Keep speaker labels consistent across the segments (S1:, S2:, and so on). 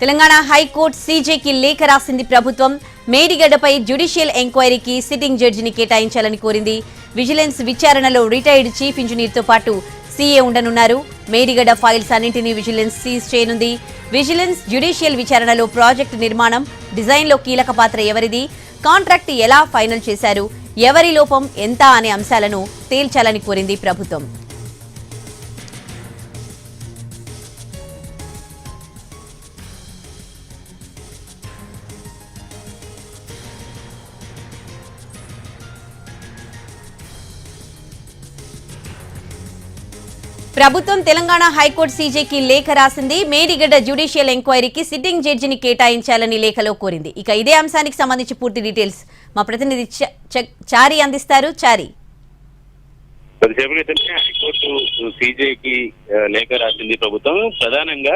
S1: Telangana high court సీజేకి లేఖ రాసింది ప్రభుత్వం. మేడిగడ్డపై జ్యుడిషియల్ ఎంక్వైరీకి సిట్టింగ్ జడ్జిని కేటాయించాలని కోరింది. విజిలెన్స్ విచారణలో రిటైర్డ్ చీఫ్ ఇంజనీర్తో పాటు సీఏ ఉండనున్నారు. మేడిగడ్డ ఫైల్స్ అన్నింటినీ విజిలెన్స్ సీజ్ చేయనుంది. విజిలెన్స్ జ్యుడిషియల్ విచారణలో ప్రాజెక్టు నిర్మాణం, డిజైన్లో కీలక పాత్ర ఎవరిది, కాంట్రాక్ట్ ఎలా ఫైనల్ చేశారు, ఎవరి లోపం ఎంత అనే అంశాలను తేల్చాలని కోరింది ప్రభుత్వం. ప్రభుత్వం తెలంగాణ హైకోర్టు సీజేకి లేఖ రాసింది. మేడిగడ్డ జ్యుడిషియల్ ఎంక్వైరీకి సిట్టింగ్ జడ్జిని కేటాయించాలని లేఖలో కోరింది. ఇక ఇదే అంశానికి సంబంధించి పూర్తి డీటెయిల్స్ మా ప్రతినిధి చారి అందిస్తారు. చారి,
S2: హైకోర్టు సీజేకి లేఖ రాసింది ప్రభుత్వం. ప్రధానంగా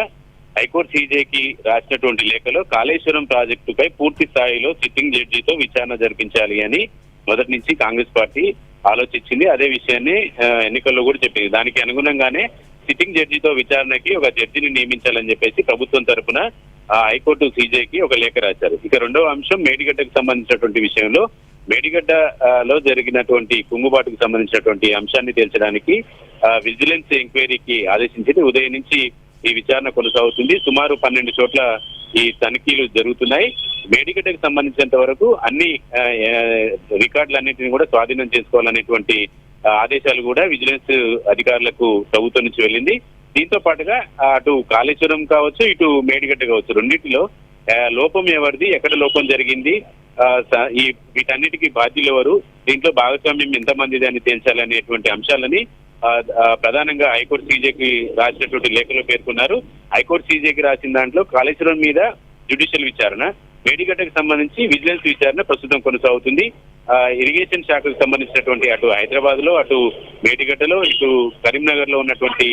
S2: హైకోర్టు సీజేకి రాసినటువంటి లేఖలో కాళేశ్వరం ప్రాజెక్టుపై పూర్తి స్థాయిలో సిట్టింగ్ జడ్జితో విచారణ జరిపించాలి అని మొదటి నుంచి కాంగ్రెస్ పార్టీ ఆలోచించింది. అదే విషయాన్ని ఎన్నికల్లో కూడా చెప్పింది. దానికి అనుగుణంగానే సిట్టింగ్ జడ్జితో విచారణకి ఒక జడ్జిని నియమించాలని చెప్పేసి ప్రభుత్వం తరఫున హైకోర్టు సీజేకి ఒక లేఖ రాశారు. ఇక రెండవ అంశం మేడిగడ్డకు సంబంధించినటువంటి విషయంలో మేడిగడ్డలో జరిగినటువంటి కుంగుబాటుకు సంబంధించినటువంటి అంశాన్ని తేల్చడానికి విజిలెన్స్ ఎంక్వైరీకి ఆదేశించింది. ఉదయం నుంచి ఈ విచారణ కొనసాగుతుంది. సుమారు 12 చోట్ల ఈ తనిఖీలు జరుగుతున్నాయి. మేడిగడ్డకు సంబంధించినంత వరకు అన్ని రికార్డులన్నింటినీ కూడా స్వాధీనం చేసుకోవాలనేటువంటి ఆదేశాలు కూడా విజిలెన్స్ అధికారులకు ప్రభుత్వం నుంచి వెళ్ళింది. దీంతో పాటుగా అటు కాళేశ్వరం కావచ్చు, ఇటు మేడిగడ్డ కావచ్చు, రెండింటిలో లోపం ఎవరిది, ఎక్కడ లోపం జరిగింది, ఈ వీటన్నిటికీ బాధ్యులు ఎవరు, దీంట్లో భాగస్వామ్యం ఎంతమందిది అని తేల్చాలనేటువంటి అంశాలని ప్రధానంగా హైకోర్టు సీజేకి రాసినటువంటి లేఖలో పేర్కొన్నారు. హైకోర్టు సీజేకి రాసిన దాంట్లో కాళేశ్వరం మీద జ్యుడిషియల్ విచారణ, మేడిగడ్డకు సంబంధించి విజిలెన్స్ విచారణ ప్రస్తుతం కొనసాగుతుంది. ఇరిగేషన్ శాఖకు సంబంధించినటువంటి అటు హైదరాబాద్ లో, అటు మేడిగడ్డలో, ఇటు కరీంనగర్ లో ఉన్నటువంటి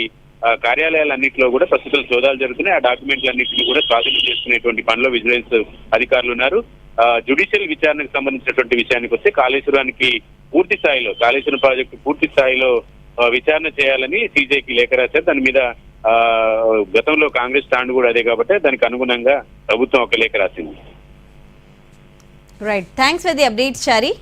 S2: కార్యాలయాలన్నింటిలో కూడా ప్రస్తుతం సోదాలు జరుగుతున్నాయి. ఆ డాక్యుమెంట్లన్నింటినీ కూడా స్వాధీనం చేసుకునేటువంటి పనిలో విజిలెన్స్ అధికారులు ఉన్నారు. జ్యుడిషియల్ విచారణకు సంబంధించినటువంటి విషయానికి వస్తే కాళేశ్వరం ప్రాజెక్టు పూర్తి స్థాయిలో విచారణ చేయాలని సీజేకి లేఖ రాశారు. దాని మీద గతంలో కాంగ్రెస్ స్టాండ్ కూడా అదే కాబట్టి దానికి అనుగుణంగా ప్రభుత్వం ఒక లేఖ రాసింది.
S1: Right, thanks for the updates Chari.